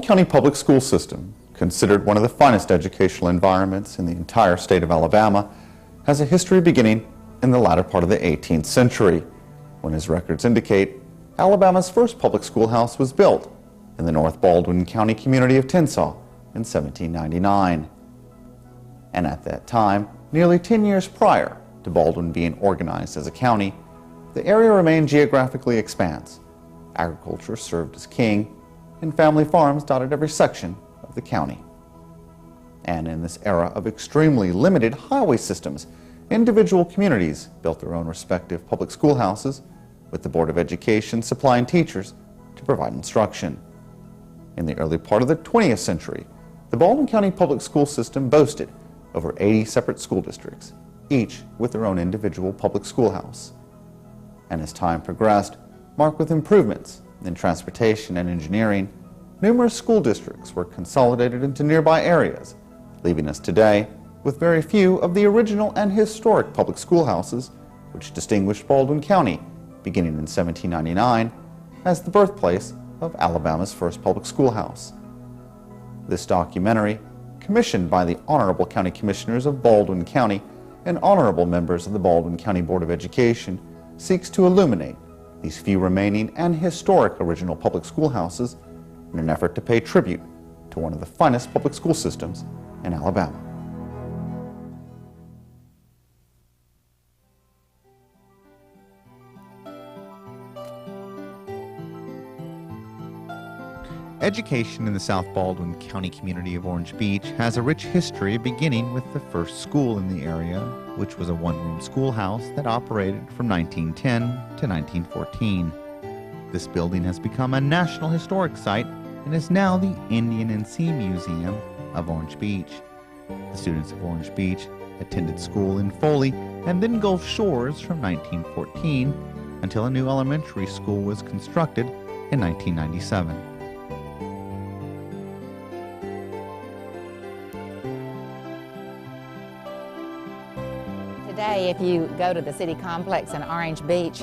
County Public School System, considered one of the finest educational environments in the entire state of Alabama, has a history beginning in the latter part of the 18th century, when, as records indicate, Alabama's first public schoolhouse was built in the North Baldwin County community of Tensas in 1799. And at that time, nearly 10 years prior to Baldwin being organized as a county, the area remained geographically expanse. Agriculture served as king, and family farms dotted every section of the county. And in this era of extremely limited highway systems, individual communities built their own respective public schoolhouses, with the Board of Education supplying teachers to provide instruction. In the early part of the 20th century, the Baldwin County Public School System boasted over 80 separate school districts, each with their own individual public schoolhouse. And as time progressed, marked with improvements in transportation and engineering, numerous school districts were consolidated into nearby areas, leaving us today with very few of the original and historic public schoolhouses which distinguished Baldwin County, beginning in 1799, as the birthplace of Alabama's first public schoolhouse. This documentary, commissioned by the Honorable County Commissioners of Baldwin County and honorable members of the Baldwin County Board of Education, seeks to illuminate these few remaining and historic original public schoolhouses in an effort to pay tribute to one of the finest public school systems in Alabama. Education in the South Baldwin County community of Orange Beach has a rich history, beginning with the first school in the area, which was a one-room schoolhouse that operated from 1910 to 1914. This building has become a National Historic Site and is now the Indian and Sea Museum of Orange Beach. The students of Orange Beach attended school in Foley and then Gulf Shores from 1914 until a new elementary school was constructed in 1997. Today, if you go to the city complex in Orange Beach,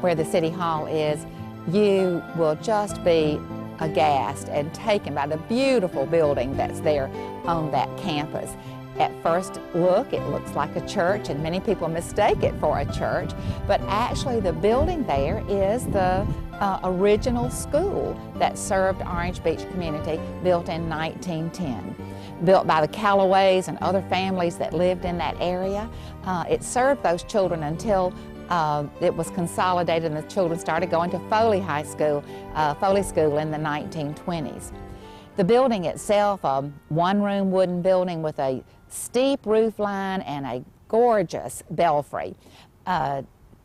where the city hall is, you will just be aghast and taken by the beautiful building that's there on that campus. At first look, it looks like a church, and many people mistake it for a church, but actually the building there is the original school that served Orange Beach community, built in 1910. Built by the Callaways and other families that lived in that area. It served those children until it was consolidated and the children started going to Foley School in the 1920s. The building itself, a one-room wooden building with a steep roof line and a gorgeous belfry,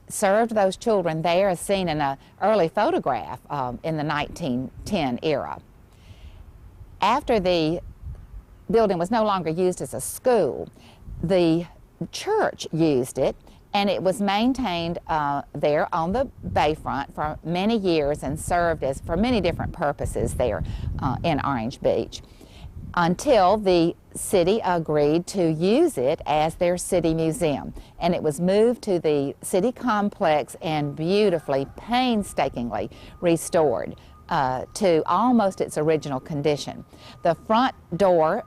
served those children there, as seen in an early photograph in the 1910 era. After the building was no longer used as a school, the church used it, and it was maintained there on the bayfront for many years and served as for many different purposes there in Orange Beach, until the city agreed to use it as their city museum. And it was moved to the city complex and beautifully, painstakingly restored to almost its original condition. The front door,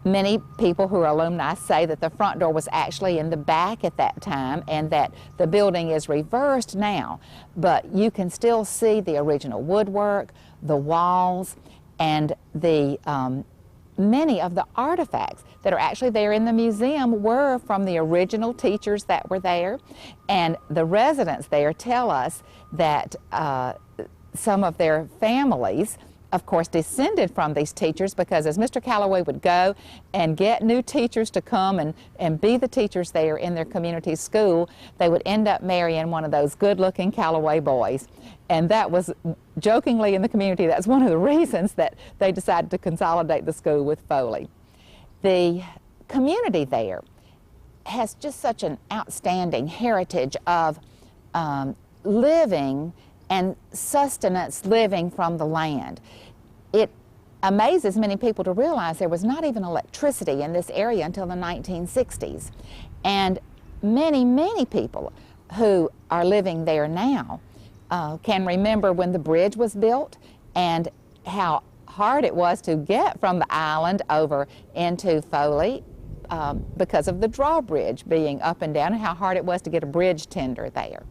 many people who are alumni say that the front door was actually in the back at that time and that the building is reversed now, but you can still see the original woodwork, the walls, and the many of the artifacts that are actually there in the museum were from the original teachers that were there. And the residents there tell us that some of their families, of course, descended from these teachers, because as Mr. Callaway would go and get new teachers to come and be the teachers there in their community school, they would end up marrying one of those good-looking Callaway boys. And that was, jokingly in the community, that's one of the reasons that they decided to consolidate the school with Foley. The community there has just such an outstanding heritage of living and sustenance living from the land. It amazes many people to realize there was not even electricity in this area until the 1960s. And many, many people who are living there now can remember when the bridge was built and how hard it was to get from the island over into Foley because of the drawbridge being up and down, and how hard it was to get a bridge tender there.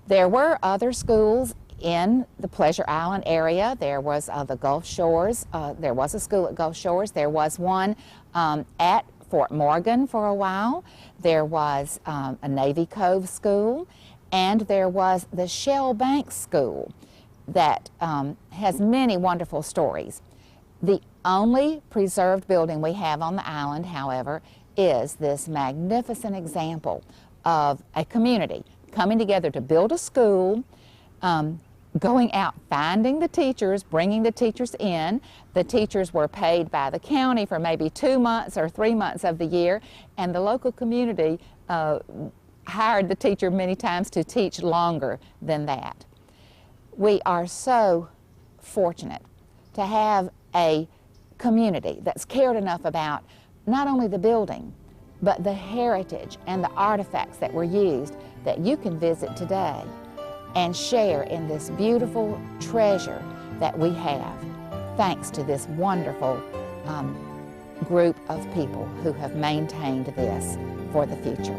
There were other schools in the Pleasure Island area. There was the Gulf Shores. There was a school at Gulf Shores. There was one at Fort Morgan for a while. There was a Navy Cove school, and there was the Shell Bank School that has many wonderful stories. The only preserved building we have on the island, however, is this magnificent example of a community coming together to build a school, going out, finding the teachers, bringing the teachers in. The teachers were paid by the county for maybe 2 months or 3 months of the year, and the local community hired the teacher many times to teach longer than that. We are so fortunate to have a community that's cared enough about not only the building, but the heritage and the artifacts that were used that you can visit today and share in this beautiful treasure that we have, thanks to this wonderful group of people who have maintained this for the future.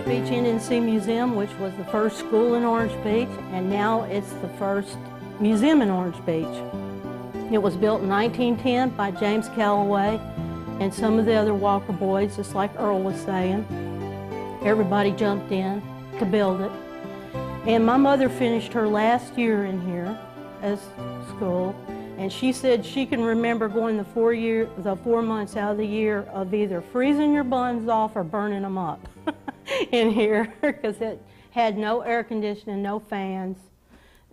Beach N&C Museum, which was the first school in Orange Beach, and now it's the first museum in Orange Beach. It was built in 1910 by James Callaway and some of the other Walker boys, just like Earl was saying. Everybody jumped in to build it. And my mother finished her last year in here as school, and she said she can remember going the 4 months out of the year of either freezing your buns off or burning them up in here, because it had no air conditioning, no fans.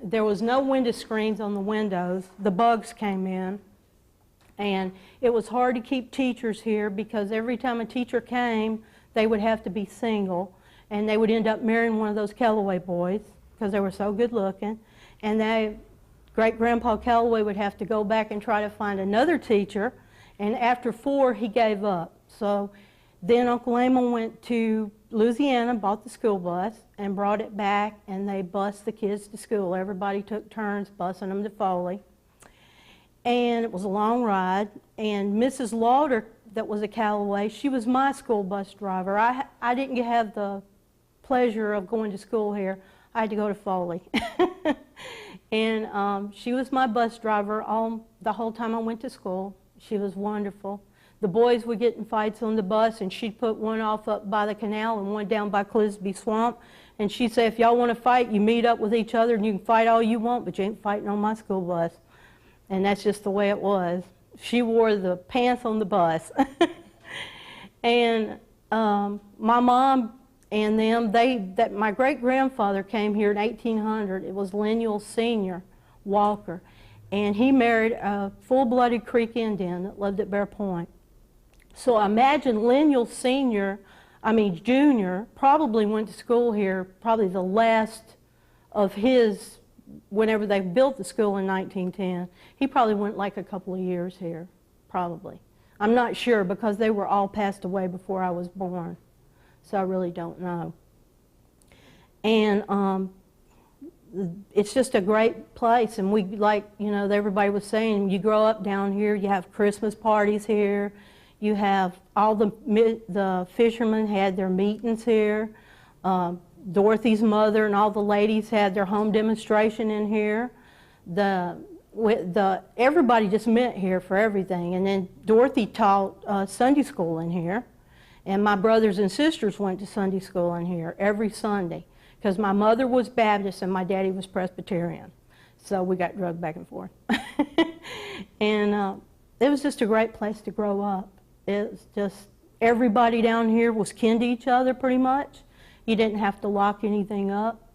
There was no window screens on the windows. The bugs came in, and it was hard to keep teachers here because every time a teacher came, they would have to be single, and they would end up marrying one of those Callaway boys because they were so good looking, and great-grandpa Callaway would have to go back and try to find another teacher, and after 4, he gave up. So then Uncle Raymond went to Louisiana, bought the school bus, and brought it back, and they bused the kids to school. Everybody took turns busing them to Foley. And it was a long ride, and Mrs. Lauder, that was a Callaway, she was my school bus driver. I didn't have the pleasure of going to school here. I had to go to Foley. And she was my bus driver the whole time I went to school. She was wonderful. The boys would get in fights on the bus, and she'd put one off up by the canal and one down by Clisby Swamp. And she'd say, if y'all want to fight, you meet up with each other and you can fight all you want, but you ain't fighting on my school bus. And that's just the way it was. She wore the pants on the bus. And my mom and them, my great-grandfather came here in 1800. It was Lemuel Sr. Walker. And he married a full-blooded Creek Indian that lived at Bear Point. So imagine Lemuel Jr. probably went to school here, probably the last of his, whenever they built the school in 1910. He probably went like a couple of years here, probably. I'm not sure because they were all passed away before I was born, so I really don't know. And it's just a great place, and we, like, everybody was saying, you grow up down here, you have Christmas parties here. You have all the fishermen had their meetings here. Dorothy's mother and all the ladies had their home demonstration in here. Everybody just met here for everything. And then Dorothy taught Sunday school in here. And my brothers and sisters went to Sunday school in here every Sunday because my mother was Baptist and my daddy was Presbyterian. So we got drugged back and forth. And it was just a great place to grow up. It's just, everybody down here was kin to each other pretty much. You didn't have to lock anything up.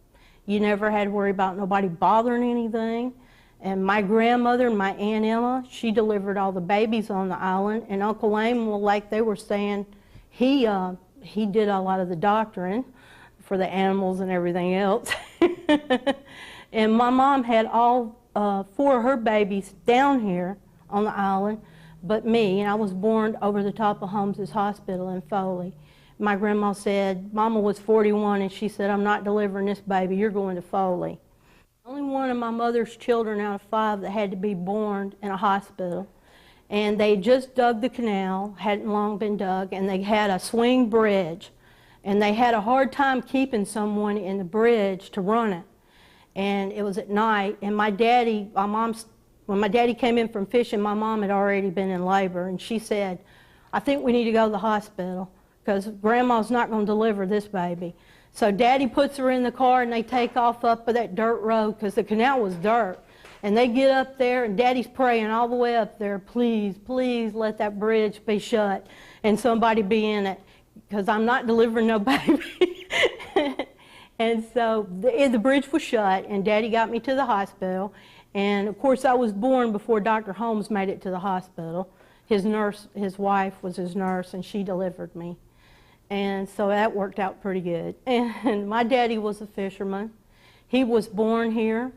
You never had to worry about nobody bothering anything. And my grandmother and my Aunt Emma, she delivered all the babies on the island. And Uncle Raymond, like they were saying, he did a lot of the doctoring for the animals and everything else. And my mom had all 4 of her babies down here on the island. but me, and I was born over the top of Holmes's Hospital in Foley. My grandma said, Mama was 41, and she said, I'm not delivering this baby, you're going to Foley. Only one of my mother's children out of 5 that had to be born in a hospital. And they just dug the canal, hadn't long been dug, and they had a swing bridge. And they had a hard time keeping someone in the bridge to run it. And it was at night, and when my daddy came in from fishing, my mom had already been in labor, and she said, I think we need to go to the hospital because Grandma's not going to deliver this baby. So Daddy puts her in the car, and they take off up of that dirt road because the canal was dirt. And they get up there, and Daddy's praying all the way up there, please, please let that bridge be shut and somebody be in it because I'm not delivering no baby. And so the bridge was shut, and Daddy got me to the hospital. And of course, I was born before Dr. Holmes made it to the hospital. His nurse, his wife was his nurse, and she delivered me. And so that worked out pretty good. And my daddy was a fisherman. He was born here.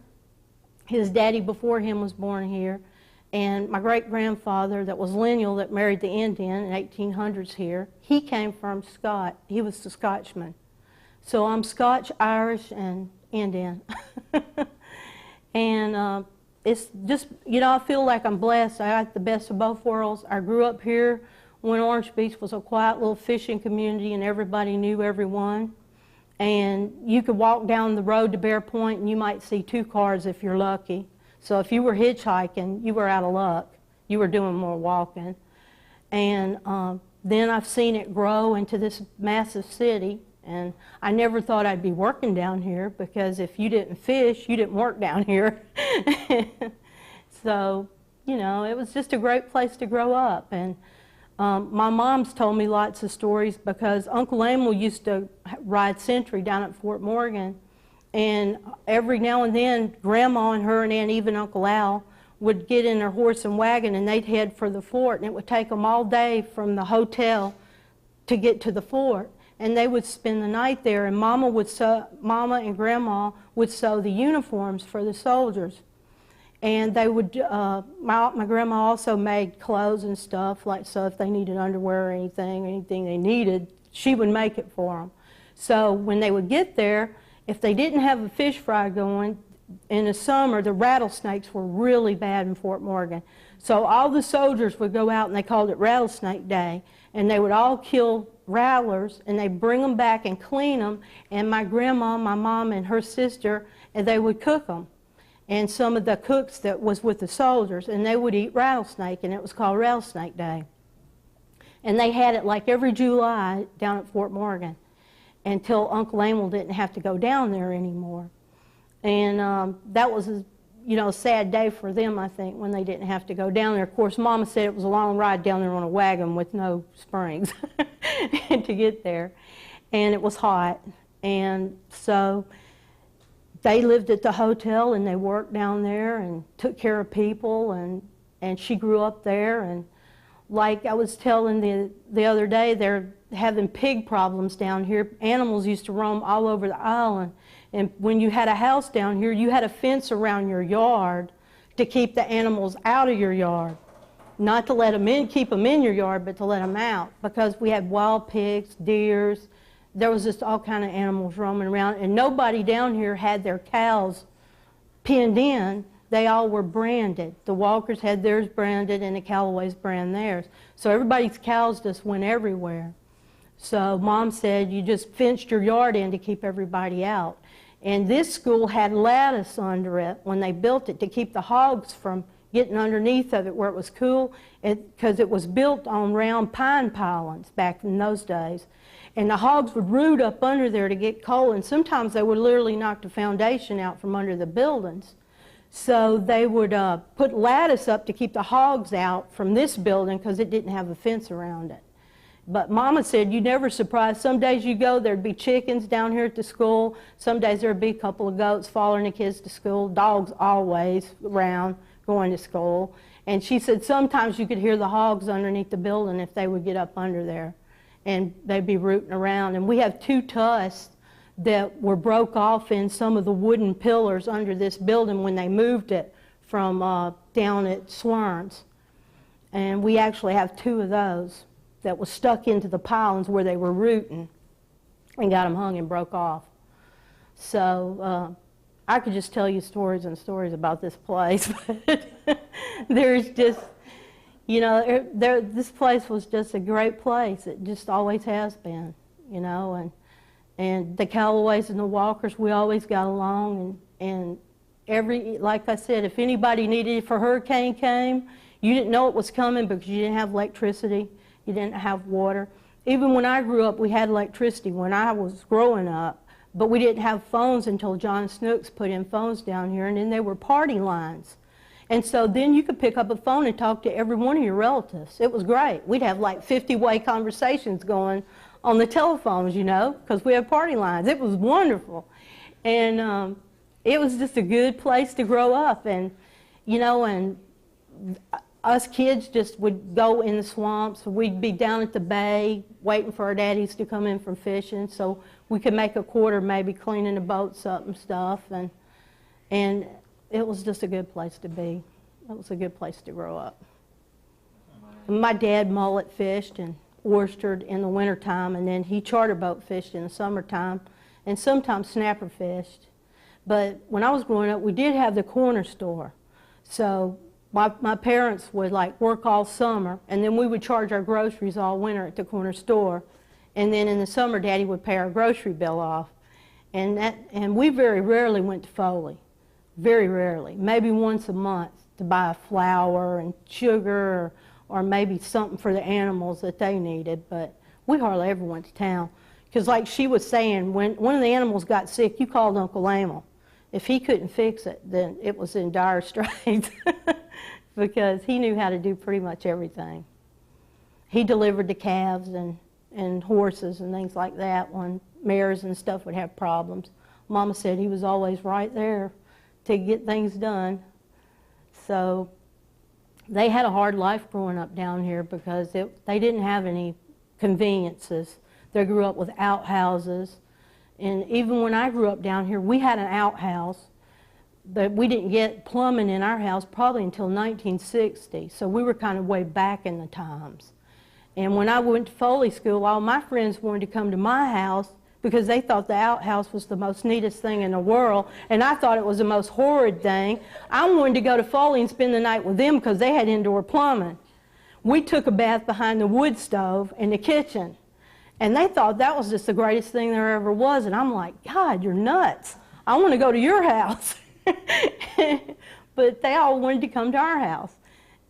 His daddy before him was born here. And my great-grandfather that was lineal that married the Indian in 1800s here, he came from Scott. He was the Scotchman. So I'm Scotch, Irish, and Indian. And it's just, you know, I feel like I'm blessed. I got the best of both worlds. I grew up here when Orange Beach was a quiet little fishing community and everybody knew everyone. And you could walk down the road to Bear Point and you might see 2 cars if you're lucky. So if you were hitchhiking, you were out of luck. You were doing more walking. And then I've seen it grow into this massive city. And I never thought I'd be working down here because if you didn't fish, you didn't work down here. So, you know, it was just a great place to grow up. And my mom's told me lots of stories because Uncle Emil used to ride sentry down at Fort Morgan. And every now and then, Grandma and her and Aunt Eve and Uncle Al would get in their horse and wagon and they'd head for the fort. And it would take them all day from the hotel to get to the fort. And they would spend the night there, and Mama and Grandma would sew the uniforms for the soldiers. And they would, my grandma also made clothes and stuff, like so if they needed underwear or anything they needed, she would make it for them. So when they would get there, if they didn't have a fish fry going, in the summer the rattlesnakes were really bad in Fort Morgan. So all the soldiers would go out and they called it Rattlesnake Day, and they would all kill rattlers and they bring them back and clean them, and my grandma, my mom and her sister, and they would cook them. And some of the cooks that was with the soldiers, and they would eat rattlesnake, and it was called Rattlesnake Day. And they had it like every July down at Fort Morgan until Uncle Emil didn't have to go down there anymore. And that was a sad day for them, I think, when they didn't have to go down there. Of course, Mama said it was a long ride down there on a wagon with no springs to get there. And it was hot. And so they lived at the hotel and they worked down there and took care of people. And she grew up there. And like I was telling the other day, they're having pig problems down here. Animals used to roam all over the island. And when you had a house down here, you had a fence around your yard to keep the animals out of your yard. Not to let them in, keep them in your yard, but to let them out. Because we had wild pigs, deers, there was just all kind of animals roaming around. And nobody down here had their cows pinned in. They all were branded. The Walkers had theirs branded and the Callaways brand theirs. So everybody's cows just went everywhere. So Mom said you just fenced your yard in to keep everybody out. And this school had lattice under it when they built it to keep the hogs from getting underneath of it where it was cool, because it was built on round pine pilings back in those days. And the hogs would root up under there to get cold, and sometimes they would literally knock the foundation out from under the buildings. So they would put lattice up to keep the hogs out from this building because it didn't have a fence around it. But Mama said you'd never surprised. Some days you go, there'd be chickens down here at the school. Some days there'd be a couple of goats following the kids to school. Dogs always around going to school. And she said sometimes you could hear the hogs underneath the building if they would get up under there. And they'd be rooting around. And we have 2 tusks that were broke off in some of the wooden pillars under this building when they moved it from down at Swarns. And we actually have 2 of those that was stuck into the pilings where they were rooting and got them hung and broke off. So I could just tell you stories and stories about this place, but there's just, you know, this place was just a great place. It just always has been, you know, and the Callaways and the Walkers, we always got along, and like I said, if anybody needed, if a hurricane came, you didn't know it was coming because you didn't have electricity, you didn't have water. Even when I grew up, we had electricity when I was growing up, but we didn't have phones until John Snooks put in phones down here, and then they were party lines. And so then you could pick up a phone and talk to every one of your relatives. It was great. We'd have like 50-way conversations going on the telephones, you know, because we had party lines. It was wonderful. And it was just a good place to grow up. And, you know, and us kids just would go in the swamps. We'd be down at the bay waiting for our daddies to come in from fishing so we could make a quarter maybe cleaning the boats up and stuff. And it was just a good place to be. It was a good place to grow up. My dad mullet fished and oystered in the wintertime, and then he charter boat fished in the summertime, and sometimes snapper fished. But when I was growing up, we did have the corner store. So my parents would like work all summer, and then we would charge our groceries all winter at the corner store. And then in the summer, Daddy would pay our grocery bill off. And we very rarely went to Foley. Very rarely. Maybe once a month to buy flour and sugar or maybe something for the animals that they needed. But we hardly ever went to town. Because like she was saying, when one of the animals got sick, you called Uncle Amel. If he couldn't fix it, then it was in dire straits. Because he knew how to do pretty much everything. He delivered the calves and horses and things like that when mares and stuff would have problems. Mama said he was always right there to get things done. So they had a hard life growing up down here because they didn't have any conveniences. They grew up with outhouses. And even when I grew up down here, we had an outhouse, but we didn't get plumbing in our house probably until 1960. So we were kind of way back in the times. And when I went to Foley School, all my friends wanted to come to my house because they thought the outhouse was the most neatest thing in the world, and I thought it was the most horrid thing. I wanted to go to Foley and spend the night with them because they had indoor plumbing. We took a bath behind the wood stove in the kitchen, and they thought that was just the greatest thing there ever was, and I'm like, God, you're nuts. I want to go to your house. But they all wanted to come to our house.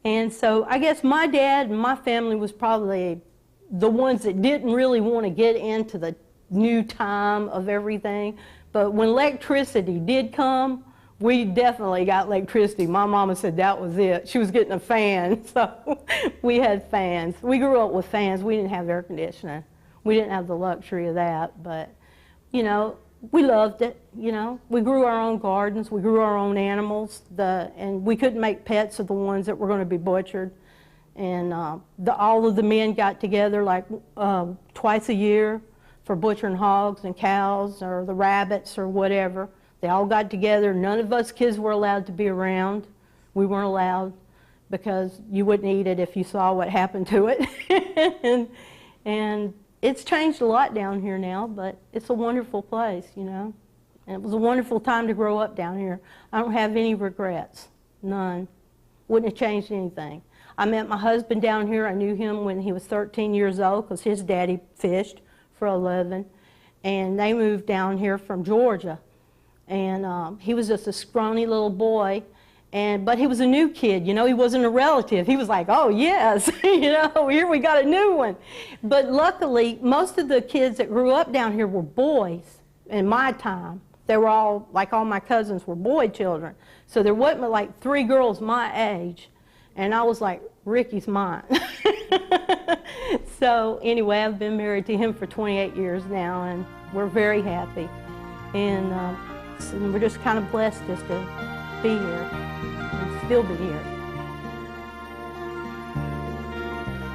And so I guess my dad and my family was probably the ones that didn't really want to get into the new time of everything. But when electricity did come, we definitely got electricity. My mama said that was it. She was getting a fan, so we had fans. We grew up with fans. We didn't have air conditioning. We didn't have the luxury of that, but, you know, we loved it, you know. We grew our own gardens. We grew our own animals, and we couldn't make pets of the ones that were going to be butchered. And all of the men got together like twice a year for butchering hogs and cows or the rabbits or whatever. They all got together. None of us kids were allowed to be around. We weren't allowed because you wouldn't eat it if you saw what happened to it. and it's changed a lot down here now, but it's a wonderful place, you know. And it was a wonderful time to grow up down here. I don't have any regrets, none. Wouldn't have changed anything. I met my husband down here. I knew him when he was 13 years old because his daddy fished for a living. And they moved down here from Georgia. And he was just a scrawny little boy. But he was a new kid, you know, he wasn't a relative. He was like, oh yes, you know, here we got a new one. But luckily, most of the kids that grew up down here were boys in my time. They were all, like all my cousins were boy children. So there wasn't but like 3 girls my age. And I was like, Ricky's mine. So anyway, I've been married to him for 28 years now, and we're very happy. And so we're just kind of blessed just to be here. Still be here.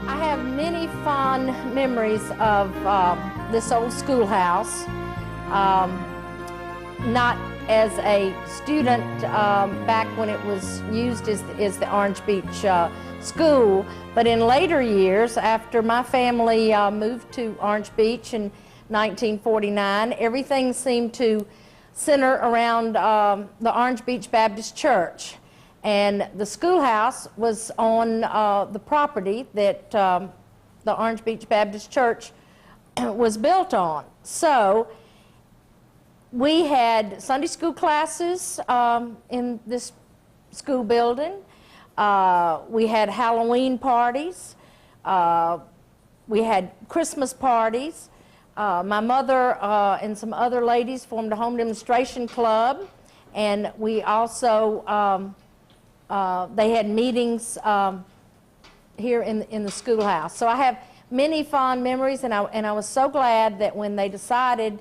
I have many fond memories of this old schoolhouse. not as a student back when it was used as the Orange Beach school, but in later years, after my family moved to Orange Beach in 1949, everything seemed to center around the Orange Beach Baptist Church. And the schoolhouse was on the property that the Orange Beach Baptist Church was built on. So we had Sunday school classes in this school building. We had Halloween parties. We had Christmas parties. My mother and some other ladies formed a home demonstration club, and we also, they had meetings here in the schoolhouse. So I have many fond memories, and I was so glad that when they decided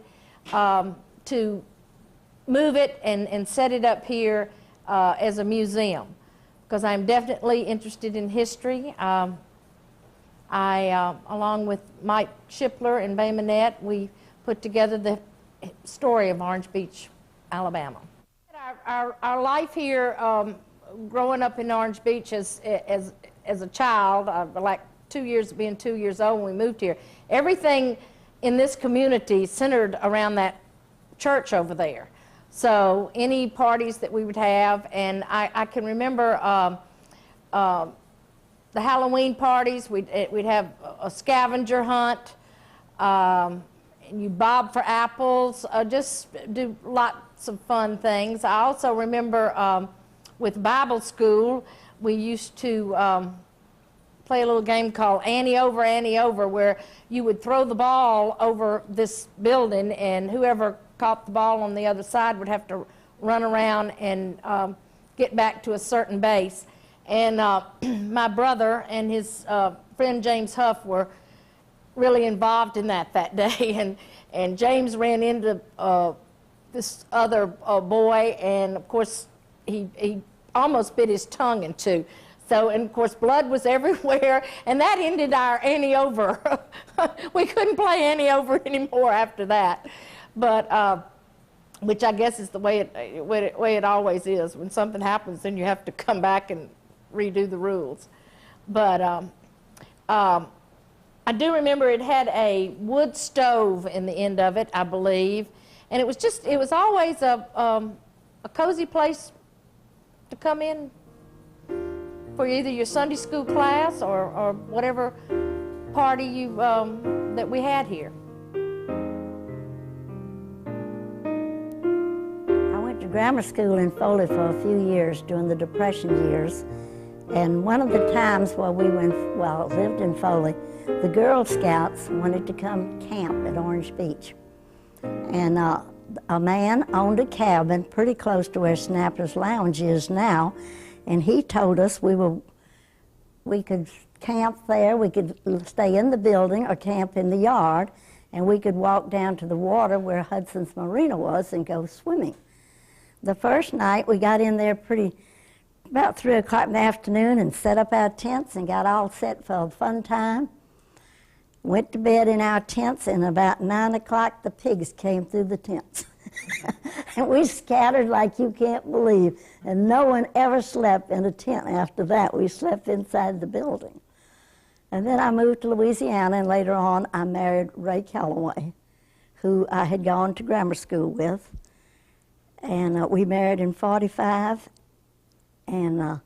to move it and set it up here as a museum, because I'm definitely interested in history. Along with Mike Shipler and Bay Manette, we put together the story of Orange Beach, Alabama. Our life here, growing up in Orange Beach as a child, like 2 years, being 2 years old when we moved here, everything in this community centered around that church over there. So any parties that we would have, and I can remember the Halloween parties, we'd have a scavenger hunt, and you bob for apples, just do lots of fun things. I also remember with Bible school, we used to play a little game called Annie Over, where you would throw the ball over this building, and whoever caught the ball on the other side would have to run around and get back to a certain base. And my brother and his friend James Huff were really involved in that day. And James ran into this other boy, and of course he almost bit his tongue in two. So, and of course blood was everywhere, and that ended our Annie Over. We couldn't play Annie Over anymore after that. But which I guess is the way it always is. When something happens, then you have to come back and redo the rules. But I do remember it had a wood stove in the end of it, I believe, and it was always a cozy place to come in for either your Sunday school class or whatever party that we had here. I went to grammar school in Foley for a few years during the Depression years. And one of the times while lived in Foley, the Girl Scouts wanted to come camp at Orange Beach. And a man owned a cabin pretty close to where Snapper's Lounge is now, and he told us we could camp there, we could stay in the building or camp in the yard, and we could walk down to the water where Hudson's Marina was and go swimming. The first night we got in there about 3 o'clock in the afternoon and set up our tents and got all set for a fun time. Went to bed in our tents, and about 9 o'clock the pigs came through the tents. And we scattered like you can't believe, and no one ever slept in a tent after that. We slept inside the building. And then I moved to Louisiana, and later on I married Ray Callaway, who I had gone to grammar school with. And we married in '45. And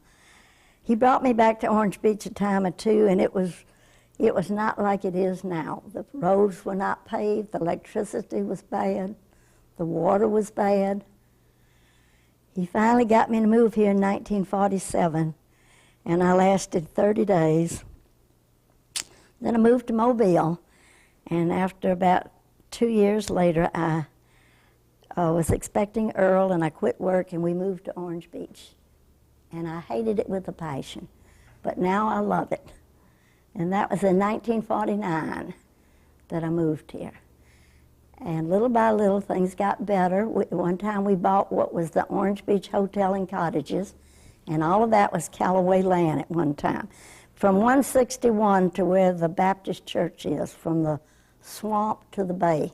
he brought me back to Orange Beach a time or two, and it was not like it is now. The roads were not paved, the electricity was bad, the water was bad. He finally got me to move here in 1947, and I lasted 30 days. Then I moved to Mobile, and after about 2 years later, I was expecting Earl, and I quit work, and we moved to Orange Beach. And I hated it with a passion, but now I love it. And that was in 1949 that I moved here. And little by little, things got better. One time we bought what was the Orange Beach Hotel and Cottages, and all of that was Callaway land at one time. From 161 to where the Baptist church is, from the swamp to the bay,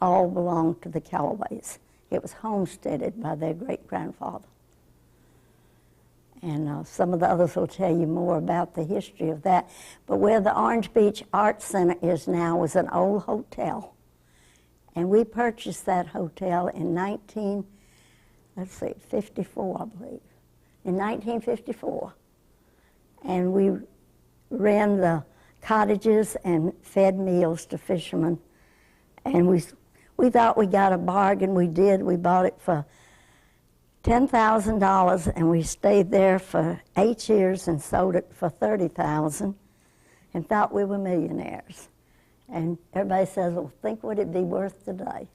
all belonged to the Callaways. It was homesteaded by their great-grandfather. And some of the others will tell you more about the history of that. But where the Orange Beach Art Center is now was an old hotel. And we purchased that hotel in 54, I believe. In 1954. And we ran the cottages and fed meals to fishermen. And we thought we got a bargain. We did. We bought it for $10,000, and we stayed there for 8 years and sold it for $30,000 and thought we were millionaires. And everybody says, well, think what it'd be worth today.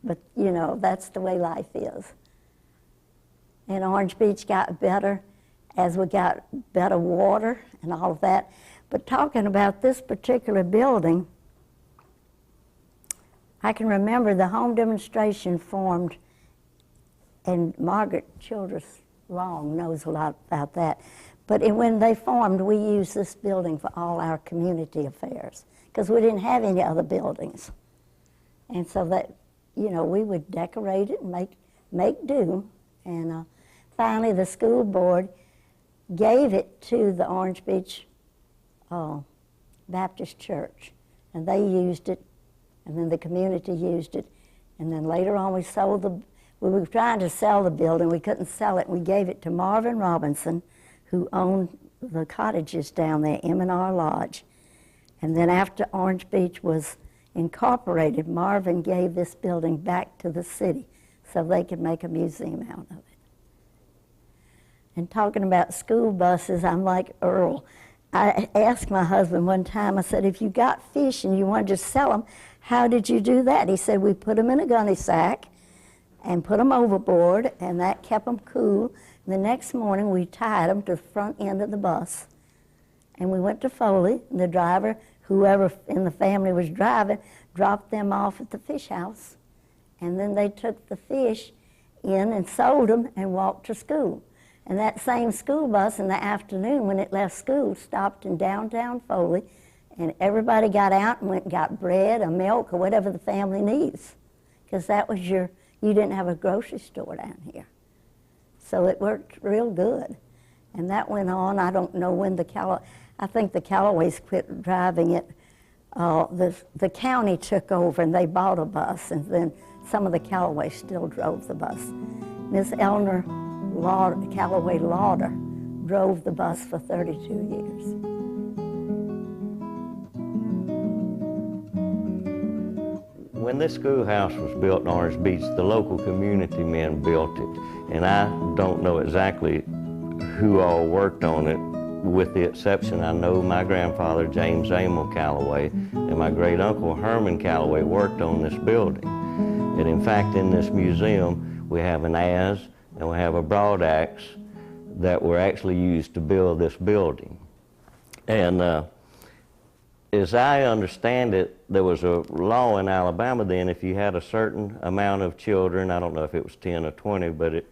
But, you know, that's the way life is. And Orange Beach got better as we got better water and all of that. But talking about this particular building, I can remember the home demonstration formed, and Margaret Childress Long knows a lot about that. But when they formed, we used this building for all our community affairs because we didn't have any other buildings. And so that, you know, we would decorate it and make do. And finally, the school board gave it to the Orange Beach Baptist Church, and they used it, and then the community used it, and then later on we were trying to sell the building. We couldn't sell it. We gave it to Marvin Robinson, who owned the cottages down there, M&R Lodge. And then after Orange Beach was incorporated, Marvin gave this building back to the city so they could make a museum out of it. And talking about school buses, I'm like Earl. I asked my husband one time, I said, if you got fish and you wanted to sell them, how did you do that? He said, we put them in a gunny sack and put them overboard, and that kept them cool. And the next morning, we tied them to the front end of the bus. And we went to Foley, and the driver, whoever in the family was driving, dropped them off at the fish house. And then they took the fish in and sold them and walked to school. And that same school bus in the afternoon, when it left school, stopped in downtown Foley, and everybody got out and went and got bread or milk or whatever the family needs. Because that was you didn't have a grocery store down here. So it worked real good. And that went on, I don't know when I think the Callaways quit driving it. The county took over and they bought a bus, and then some of the Callaways still drove the bus. Miss Eleanor Callaway Lauder drove the bus for 32 years. When this schoolhouse was built in Orange Beach, the local community men built it. And I don't know exactly who all worked on it, with the exception, I know my grandfather, James Amel Callaway, and my great-uncle, Herman Callaway, worked on this building. And in fact, in this museum, we have an adze and we have a broad axe that were actually used to build this building. And as I understand it, there was a law in Alabama then, if you had a certain amount of children, I don't know if it was 10 or 20, but it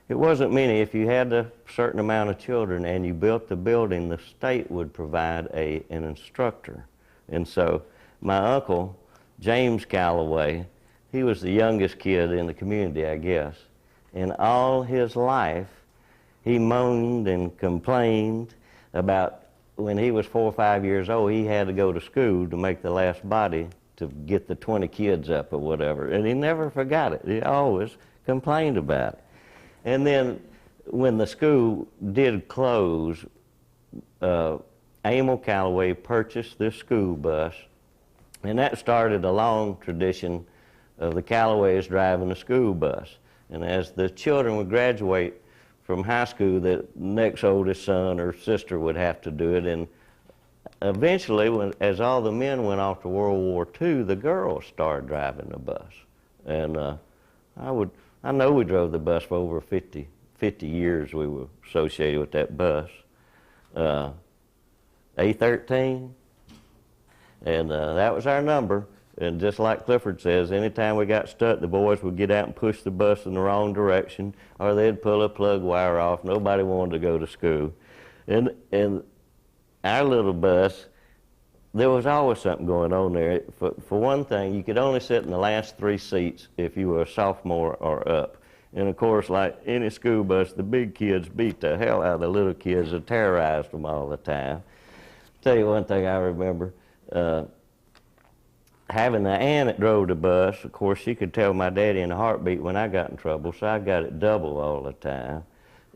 wasn't many. If you had a certain amount of children and you built the building, the state would provide an instructor. And so my uncle, James Callaway, he was the youngest kid in the community, I guess. And all his life, he moaned and complained about when he was 4 or 5 years old, he had to go to school to make the last body to get the 20 kids up or whatever. And he never forgot it. He always complained about it. And then when the school did close, Amel Callaway purchased this school bus, and that started a long tradition of the Callaways driving the school bus. And as the children would graduate from high school, the next oldest son or sister would have to do it. And eventually, as all the men went off to World War II, the girls started driving the bus. And I know we drove the bus for over 50 years. We were associated with that bus. A13, and that was our number. And just like Clifford says, anytime we got stuck, the boys would get out and push the bus in the wrong direction, or they'd pull a plug wire off. Nobody wanted to go to school. And our little bus, there was always something going on there. For one thing, you could only sit in the last 3 seats if you were a sophomore or up. And of course, like any school bus, the big kids beat the hell out of the little kids and terrorized them all the time. Tell you one thing I remember, having the aunt that drove the bus, of course, she could tell my daddy in a heartbeat when I got in trouble, so I got it double all the time.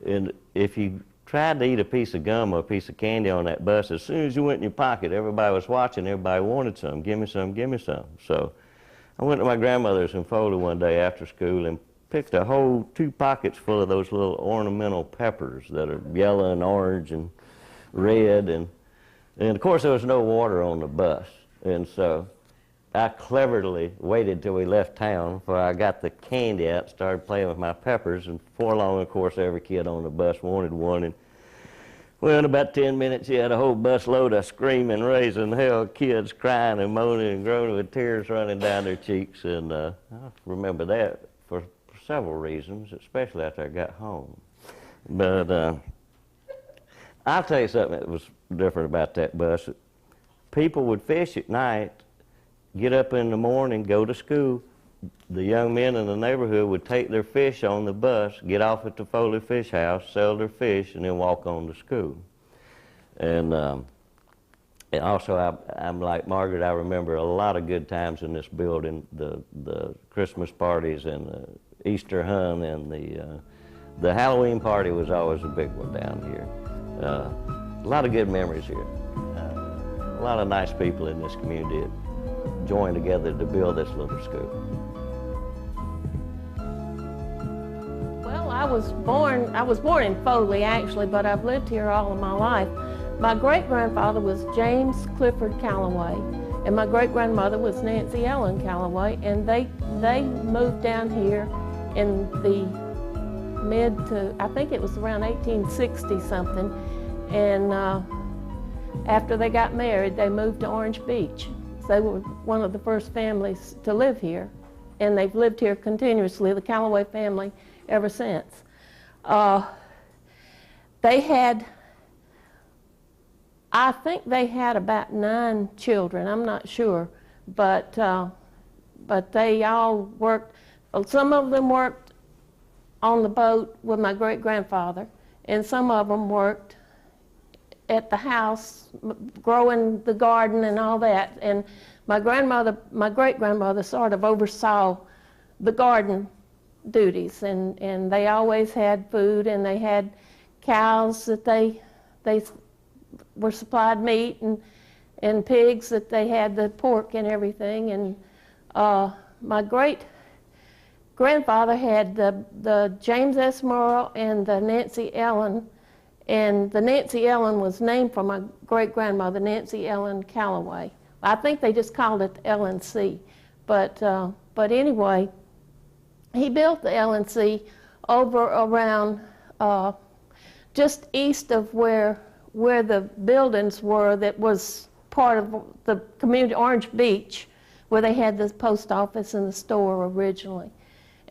And if you tried to eat a piece of gum or a piece of candy on that bus, as soon as you went in your pocket, everybody was watching, everybody wanted some. Give me some, give me some. So I went to my grandmother's in Foley one day after school and picked a whole 2 pockets full of those little ornamental peppers that are yellow and orange and red. And of course, there was no water on the bus. And so I cleverly waited till we left town before I got the candy out, started playing with my peppers, and before long, of course, every kid on the bus wanted one. And well, in about 10 minutes, you had a whole bus load of screaming, raising hell kids, crying and moaning and groaning with tears running down their cheeks. And I remember that for several reasons, especially after I got home. But I'll tell you something that was different about that bus. People would fish at night, get up in the morning, go to school. The young men in the neighborhood would take their fish on the bus, get off at the Foley Fish House, sell their fish, and then walk on to school. And also, I'm like Margaret, I remember a lot of good times in this building, the Christmas parties and the Easter hunt, and the Halloween party was always a big one down here. A lot of good memories here. A lot of nice people in this community that joined together to build this little school. Well, I was born in Foley actually, but I've lived here all of my life. My great-grandfather was James Clifford Callaway, and my great-grandmother was Nancy Ellen Callaway, and they moved down here in the mid to, I think it was around 1860 something, and after they got married, they moved to Orange Beach. So they were one of the first families to live here, and they've lived here continuously, the Callaway family, ever since. They had, I think they had about 9 children, I'm not sure, but they all worked. Some of them worked on the boat with my great-grandfather, and some of them worked at the house, growing the garden and all that. And my great-grandmother sort of oversaw the garden duties, and they always had food, and they had cows that they were supplied meat, and pigs that they had the pork and everything. And my great-grandfather had the James S. Morrill and the Nancy Ellen, and the Nancy Ellen was named for my great-grandmother, Nancy Ellen Callaway. I think they just called it the LNC, but anyway, he built the LNC over around just east of where the buildings were that was part of the community, Orange Beach, where they had the post office and the store originally.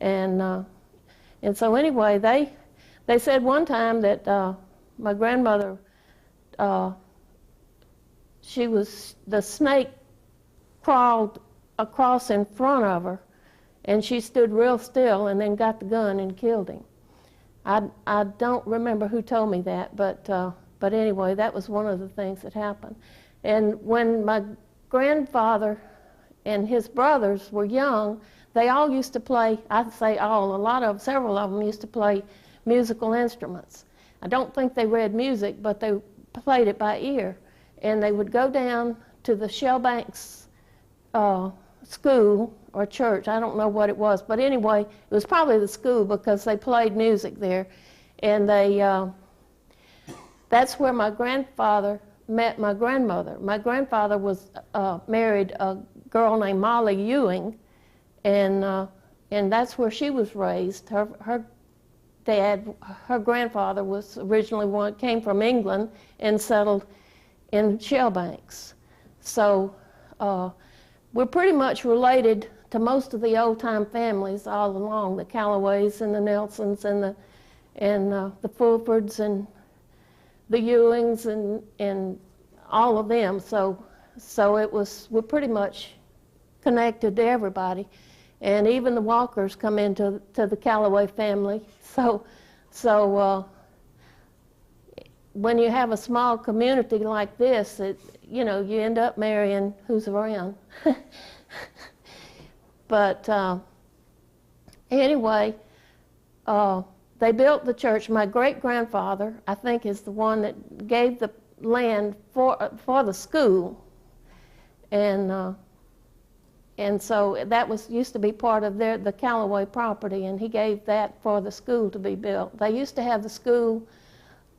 And so anyway, they said one time that my grandmother, the snake crawled across in front of her, and she stood real still and then got the gun and killed him. I don't remember who told me that, but anyway, that was one of the things that happened. And when my grandfather and his brothers were young, they all used to play, I'd say all, several of them used to play musical instruments. I don't think they read music, but they played it by ear. And they would go down to the Shellbanks school or church, I don't know what it was, but anyway, it was probably the school because they played music there. And that's where my grandfather met my grandmother. My grandfather was married a girl named Molly Ewing, and that's where she was raised. Her grandfather was originally came from England and settled in Shellbanks. So we're pretty much related to most of the old-time families all along, the Callaways and the Nelsons and the Fulfords and the Ewings and all of them. So so we're pretty much connected to everybody. And even the Walkers come into the Callaway family. So when you have a small community like this, you end up marrying who's around. But anyway, they built the church. My great-grandfather, I think, is the one that gave the land for the school. And so that used to be part of the Callaway property, and he gave that for the school to be built. They used to have the school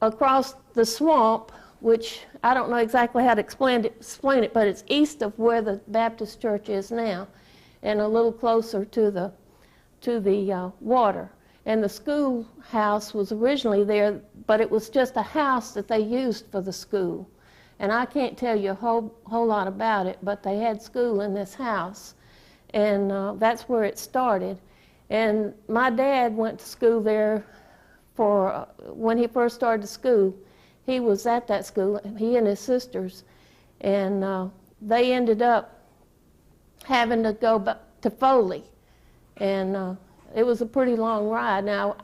across the swamp, which I don't know exactly how to explain it, but it's east of where the Baptist church is now, and a little closer to the water. And the schoolhouse was originally there, but it was just a house that they used for the school. And I can't tell you a whole lot about it, but they had school in this house, and that's where it started. And my dad went to school there when he first started school. He was at that school, he and his sisters, and they ended up having to go back to Foley, and it was a pretty long ride. Now,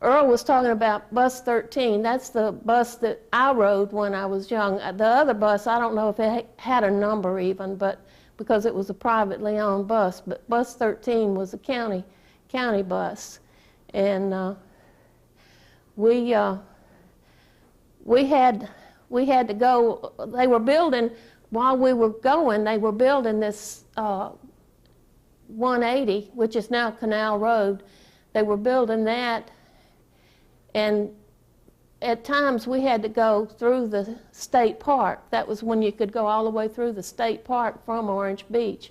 Earl was talking about bus 13. That's the bus that I rode when I was young. The other bus, I don't know if it had a number even, but because it was a privately owned bus. But bus 13 was a county bus, and we had to go. They were building while we were going. They were building this 180, which is now Canal Road. They were building that. And at times we had to go through the state park. That was when you could go all the way through the state park from Orange Beach.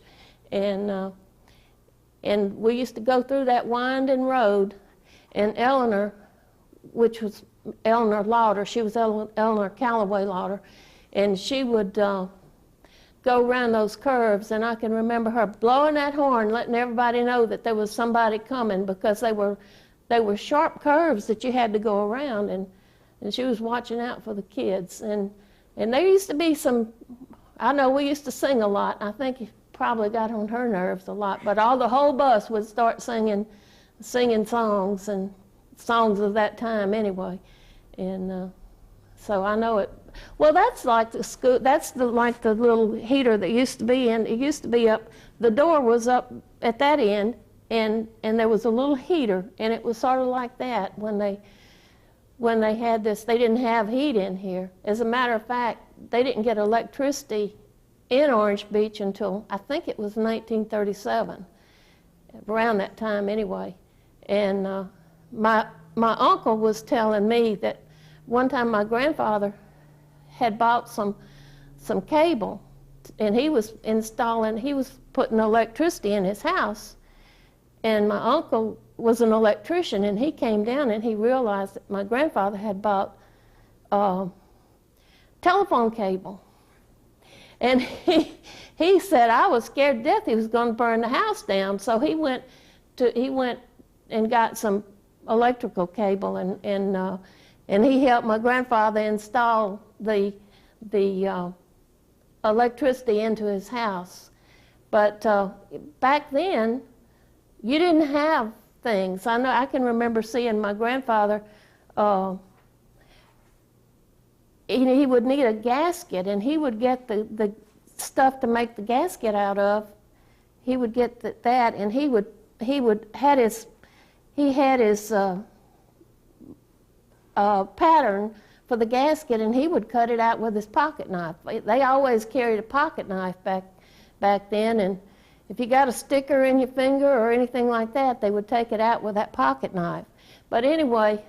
And we used to go through that winding road. And Eleanor, which was Eleanor Lauder, she was Eleanor Callaway Lauder, and she would go around those curves. And I can remember her blowing that horn, letting everybody know that there was somebody coming, because they were sharp curves that you had to go around, and she was watching out for the kids. And there used to be I know we used to sing a lot. I think it probably got on her nerves a lot, but the whole bus would start singing songs, and songs of that time anyway. And so I know it. Well, that's like the school, that's like the little heater that used to be in. It used to be up, the door was up at that end, and there was a little heater, and it was sort of like that when they had this. They didn't have heat in here. As a matter of fact, they didn't get electricity in Orange Beach until I think it was 1937, around that time anyway. And my uncle was telling me that one time my grandfather had bought some cable, and he was putting electricity in his house. And my uncle was an electrician, and he came down and he realized that my grandfather had bought telephone cable. And he said, I was scared to death he was going to burn the house down. So he went and got some electrical cable, and he helped my grandfather install the electricity into his house. But back then, you didn't have things. I can remember seeing my grandfather, he would need a gasket, and he would get the stuff to make the gasket out of. He would get that, and he had his pattern for the gasket, and he would cut it out with his pocket knife. They always carried a pocket knife back then, and if you got a sticker in your finger or anything like that, they would take it out with that pocket knife. But anyway,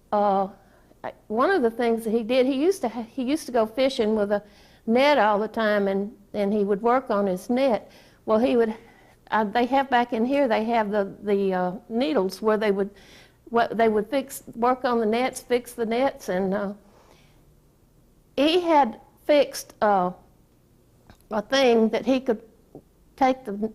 one of the things that he did, he used to go fishing with a net all the time, and he would work on his net. Well, they have back in here, they have the needles where they would work on the nets, fix the nets, and he had fixed a thing that he could take the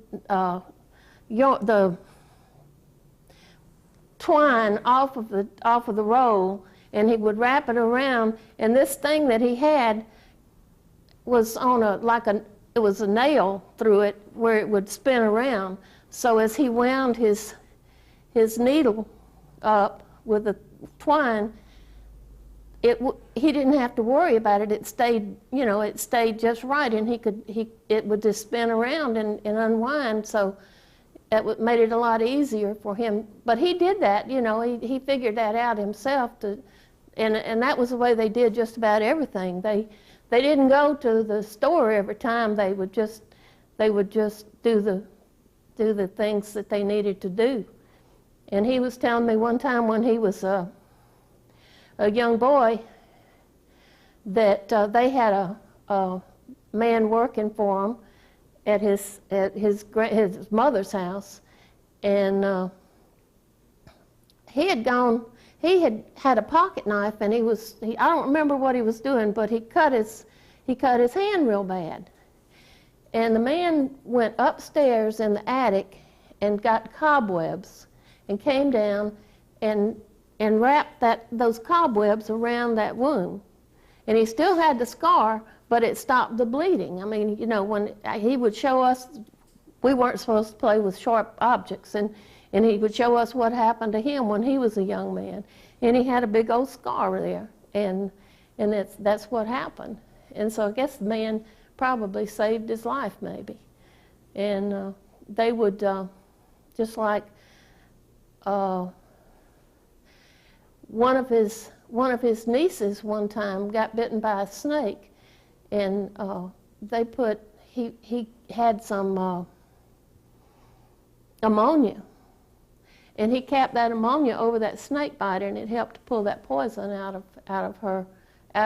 twine off of the roll, and he would wrap it around. And this thing that he had, was on it was a nail through it where it would spin around. So as he wound his needle up with the twine, he didn't have to worry about it. It stayed, it stayed just right, and it would just spin around and unwind. So that made it a lot easier for him. But he did that, he figured that out himself. And that was the way they did just about everything. They didn't go to the store every time. They would just do the things that they needed to do. And he was telling me one time when he was a young boy that they had a man working for him at his mother's house, and he had a pocket knife, and I don't remember what he was doing, but he cut his hand real bad. And the man went upstairs in the attic and got cobwebs and came down and wrapped those cobwebs around that wound. And he still had the scar, but it stopped the bleeding. I mean, when he would show us, we weren't supposed to play with sharp objects, and he would show us what happened to him when he was a young man. And he had a big old scar there, and that's what happened. And so I guess the man probably saved his life, maybe. And they would, just like one of his nieces one time got bitten by a snake, and he had some ammonia, and he capped that ammonia over that snake biter, and it helped to pull that poison out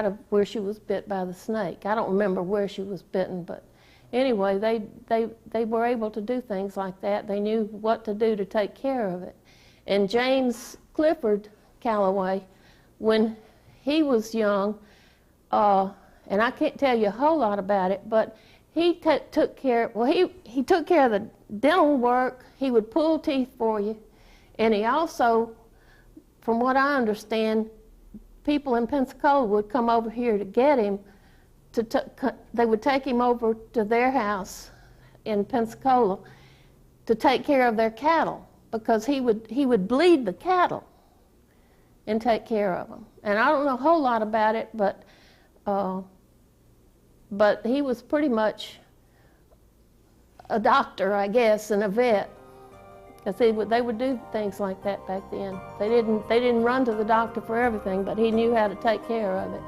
of where she was bit by the snake. I don't remember where she was bitten, but anyway, they were able to do things like that. They knew what to do to take care of it. And James Clifford Callaway, when he was young, and I can't tell you a whole lot about it, but he took care of the dental work. He would pull teeth for you, and he also, from what I understand, people in Pensacola would come over here to get him. They would take him over to their house in Pensacola to take care of their cattle, because he would bleed the cattle and take care of them. And I don't know a whole lot about it, but he was pretty much a doctor, I guess, and a vet, because they would do things like that back then. They didn't run to the doctor for everything, but he knew how to take care of it.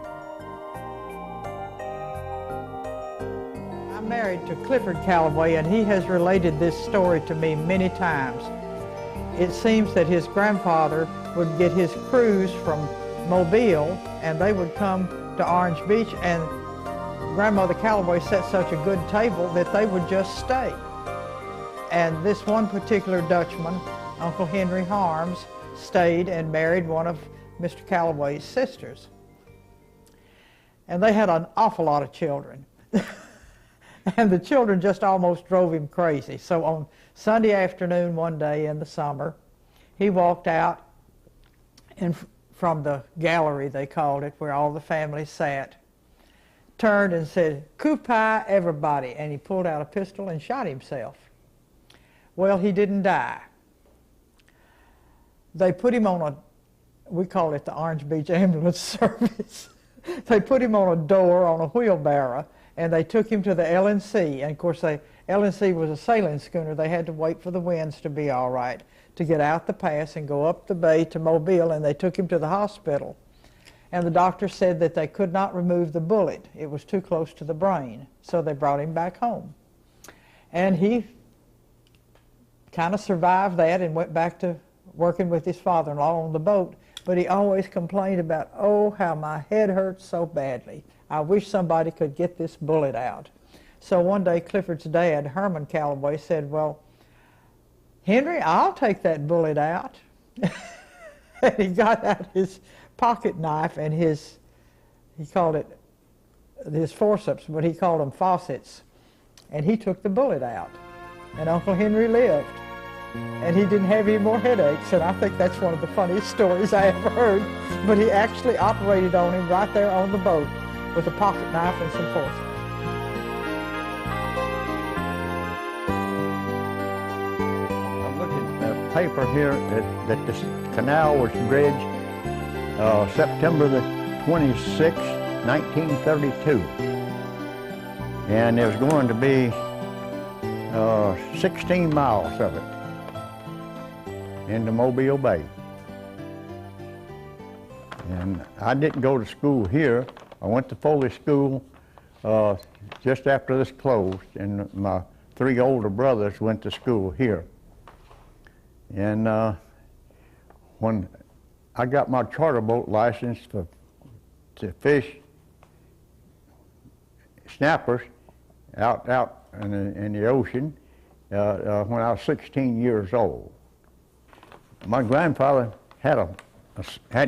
I'm married to Clifford Callaway, and he has related this story to me many times. It seems that his grandfather would get his crews from Mobile, and they would come to Orange Beach, and Grandmother Callaway set such a good table that they would just stay. And this one particular Dutchman, Uncle Henry Harms, stayed and married one of Mr. Callaway's sisters. And they had an awful lot of children. And the children just almost drove him crazy. So on Sunday afternoon one day in the summer, he walked out from the gallery, they called it, where all the family sat, turned and said, "Coup-pie, everybody," and he pulled out a pistol and shot himself. Well, he didn't die. They put him on we call it the Orange Beach Ambulance Service. They put him on a door on a wheelbarrow, and they took him to the LNC. And of course, LNC was a sailing schooner. They had to wait for the winds to be all right to get out the pass and go up the bay to Mobile, and they took him to the hospital. And the doctor said that they could not remove the bullet. It was too close to the brain. So they brought him back home. And he kind of survived that and went back to working with his father-in-law on the boat. But he always complained about, "Oh, how my head hurts so badly. I wish somebody could get this bullet out." So one day Clifford's dad, Herman Callaway, said, "Well, Henry, I'll take that bullet out." And he got out his pocket knife and he called it his forceps, but he called them faucets. And he took the bullet out. And Uncle Henry lived. And he didn't have any more headaches, and I think that's one of the funniest stories I ever heard. But he actually operated on him right there on the boat with a pocket knife and some forceps. paper here that this canal was dredged September the 26th, 1932. And there's going to be 16 miles of it into Mobile Bay. And I didn't go to school here. I went to Foley School just after this closed, and my 3 older brothers went to school here. And when I got my charter boat license to fish snappers out in the ocean when I was 16 years old. My grandfather had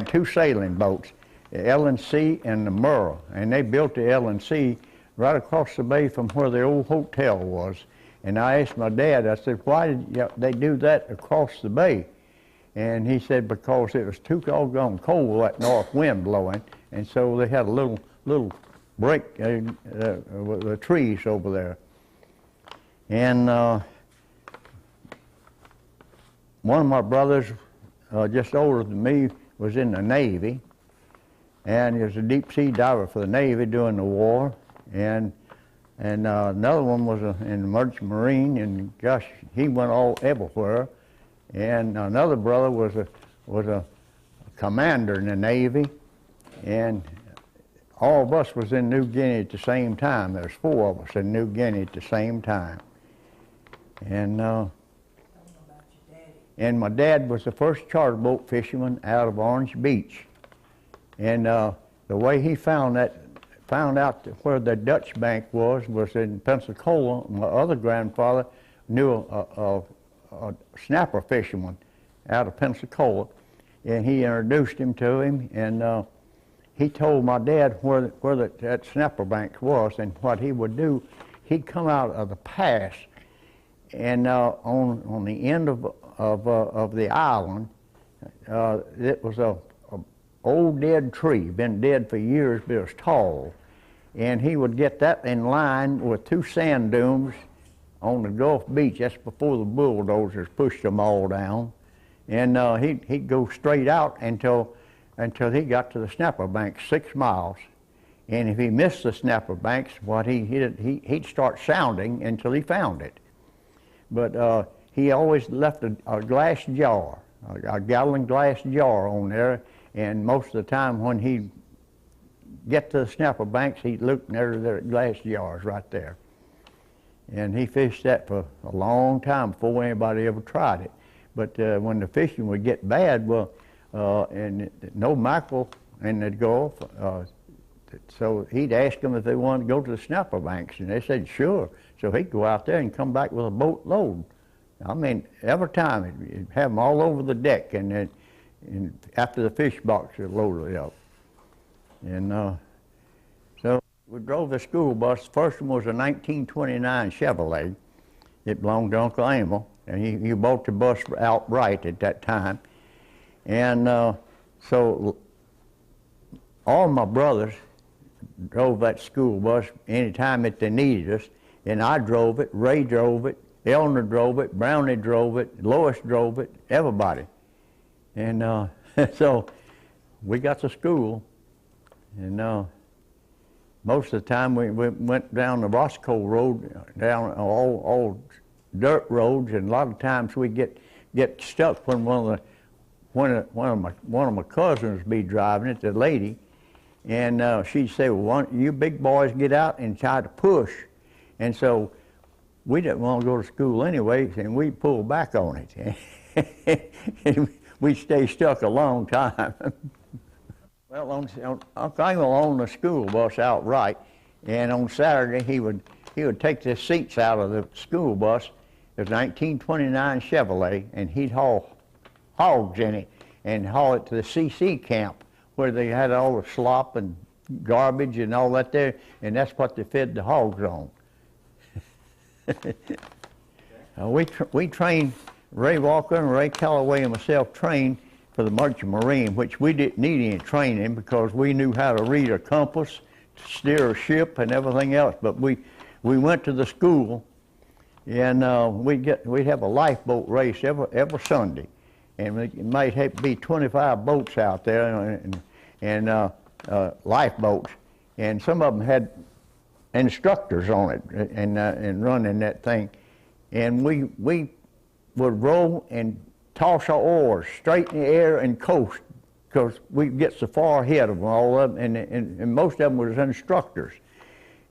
2 sailing boats, the L&C and the Myrth, and they built the L&C right across the bay from where the old hotel was. And I asked my dad, I said, why did they do that across the bay? And he said, because it was too doggone cold, that north wind blowing, and so they had a little break with the trees over there. And one of my brothers, just older than me, was in the Navy, and he was a deep sea diver for the Navy during the war. And another one was in the Merchant Marine, and gosh, he went everywhere. And another brother was a commander in the Navy, and all of us was in New Guinea at the same time. There's 4 of us in New Guinea at the same time. And my dad was the first charter boat fisherman out of Orange Beach. And the way he found out where the Dutch bank was in Pensacola. My other grandfather knew a snapper fisherman out of Pensacola, and he introduced him to him, and he told my dad where that snapper bank was, and what he would do, he'd come out of the pass, and on the end of the island, it was a old dead tree, been dead for years, but it was tall. And he would get that in line with 2 sand dunes on the Gulf Beach. That's before the bulldozers pushed them all down. And he'd go straight out until he got to the snapper bank, 6 miles. And if he missed the snapper banks, he'd start sounding until he found it. But he always left a glass jar, a gallon glass jar on there. And most of the time when he'd get to the snapper banks, he'd look and there glass jars right there. And he fished that for a long time before anybody ever tried it. But when the fishing would get bad, and no mackerel in the Gulf, so he'd ask them if they wanted to go to the snapper banks, and they said sure. So he'd go out there and come back with a boatload. I mean, every time he'd have them all over the deck, and after the fish box, it loaded up. And so we drove the school bus. The first one was a 1929 Chevrolet. It belonged to Uncle Emil, and he bought the bus outright at that time. And so all my brothers drove that school bus anytime that they needed us, and I drove it, Ray drove it, Eleanor drove it, Brownie drove it, Lois drove it, everybody. And so we got to school, and most of the time we went down the Roscoe Road, down all dirt roads, and a lot of times we get stuck when one of my cousins would be driving it, the lady, and she'd say, well, you big boys get out and try to push. And so we didn't want to go to school anyway, and we pulled back on it. And we'd stay stuck a long time. Well, Uncle Emil owned the school bus outright, and on Saturday he would take the seats out of the school bus. It was a 1929 Chevrolet, and he'd haul hogs in it and haul it to the CC camp where they had all the slop and garbage and all that there, and that's what they fed the hogs on. We trained, Ray Walker and Ray Callaway and myself trained for the Merchant Marine, which we didn't need any training because we knew how to read a compass, to steer a ship and everything else. But we went to the school And we'd have a lifeboat race every Sunday, and it might be 25 boats out there, and lifeboats, and some of them had instructors on it and running that thing, and we would row and toss our oars straight in the air and coast, because we'd get so far ahead of them, all of them, and most of them was instructors,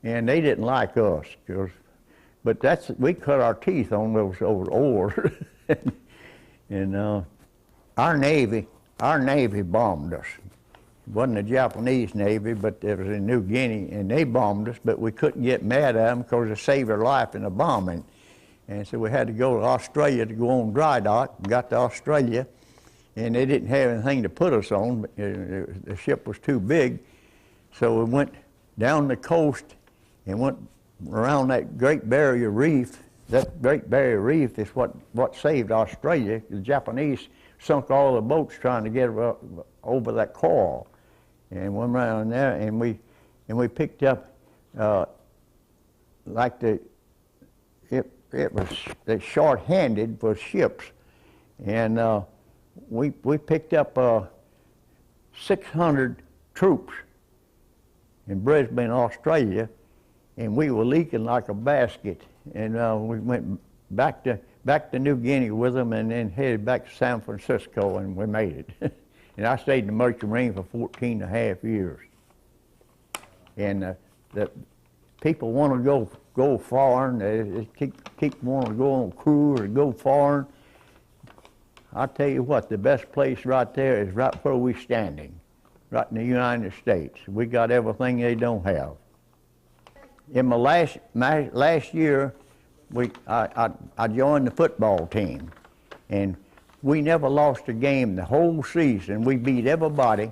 and they didn't like us, but we cut our teeth on those oars. And our Navy bombed us. It wasn't the Japanese Navy, but it was in New Guinea, and they bombed us, but we couldn't get mad at them because they saved our life in the bombing. And so we had to go to Australia to go on dry dock. We got to Australia, and they didn't have anything to put us on. But the ship was too big, so we went down the coast and went around that Great Barrier Reef. That Great Barrier Reef is what saved Australia. The Japanese sunk all the boats trying to get over that coral, and went around there, and we picked up it was short-handed for ships, and we picked up 600 troops in Brisbane, Australia, and we were leaking like a basket, and we went back to New Guinea with them, and then headed back to San Francisco, and we made it. And I stayed in the Merchant Marine for 14.5 years. And the people want to go foreign. They keep wanting to go on a cruise or go foreign. I'll tell you what, the best place right there is right where we're standing, right in the United States. We got everything they don't have. In my last year, I joined the football team, and we never lost a game the whole season. We beat everybody.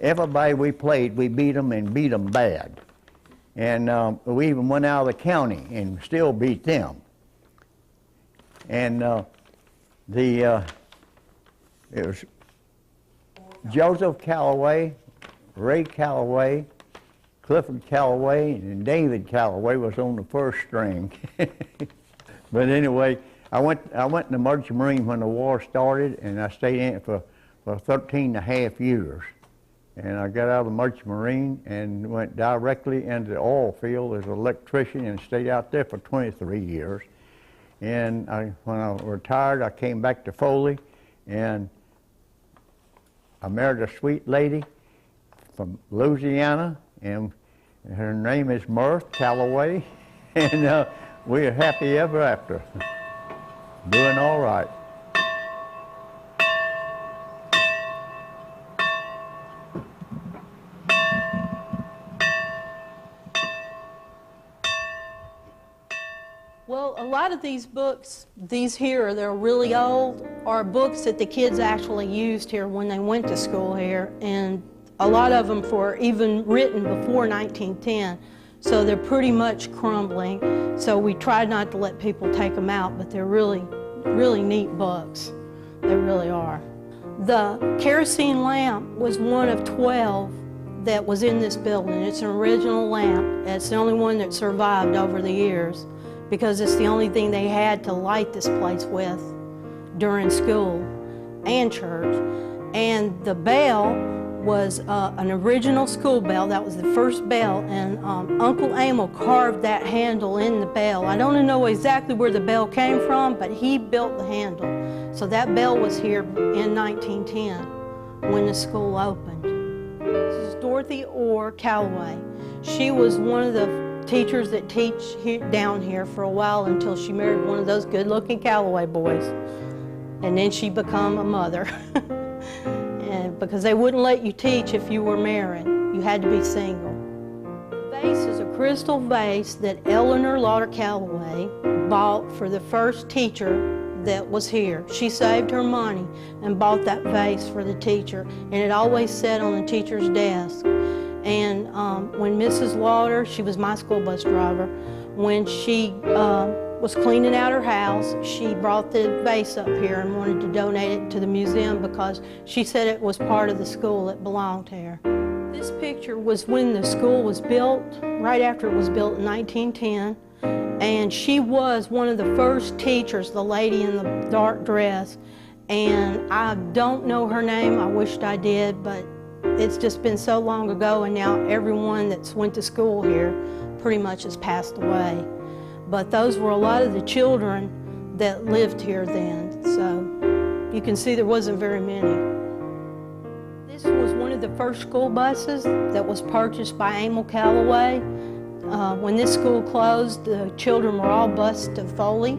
Everybody we played, we beat them, and beat them bad. And we even went out of the county and still beat them. And it was Joseph Callaway, Ray Callaway, Clifford Callaway, and David Callaway was on the first string. But anyway, I went in the Merchant Marine when the war started, and I stayed in it for 13.5 years. And I got out of the Merchant Marine and went directly into the oil field as an electrician and stayed out there for 23 years. And when I retired, I came back to Foley, and I married a sweet lady from Louisiana, and her name is Myrth Callaway, and we are happy ever after. Doing all right. Well, a lot of these books, these here, they're really old, are books that the kids actually used here when they went to school here, and a lot of them were even written before 1910, so they're pretty much crumbling. So we tried not to let people take them out, but they're really, really neat books. They really are. The kerosene lamp was one of 12 that was in this building. It's an original lamp. It's the only one that survived over the years, because it's the only thing they had to light this place with during school and church. And the bell was an original school bell. That was the first bell, and Uncle Emil carved that handle in the bell. I don't know exactly where the bell came from, but he built the handle. So that bell was here in 1910 when the school opened. This is Dorothy Orr Callaway. She was one of the teachers that teach down here for a while until she married one of those good-looking Callaway boys. And then she became a mother. And because they wouldn't let you teach if you were married. You had to be single. The vase is a crystal vase that Eleanor Lauder Callaway bought for the first teacher that was here. She saved her money and bought that vase for the teacher, and it always sat on the teacher's desk. And when Mrs. Lauder, she was my school bus driver, when she was cleaning out her house, she brought the vase up here and wanted to donate it to the museum because she said it was part of the school that belonged here. This picture was when the school was built, right after it was built in 1910. And she was one of the first teachers, the lady in the dark dress. And I don't know her name, I wished I did, but it's just been so long ago, and now everyone that's went to school here pretty much has passed away. But those were a lot of the children that lived here then, so you can see there wasn't very many. This was one of the first school buses that was purchased by Emil Callaway. When this school closed, the children were all bused to Foley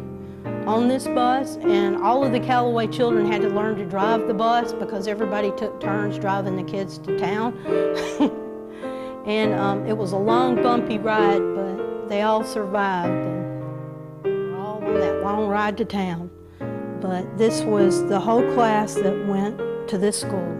on this bus, and all of the Callaway children had to learn to drive the bus because everybody took turns driving the kids to town. And it was a long, bumpy ride, but they all survived, and we're all on that long ride to town. But this was the whole class that went to this school.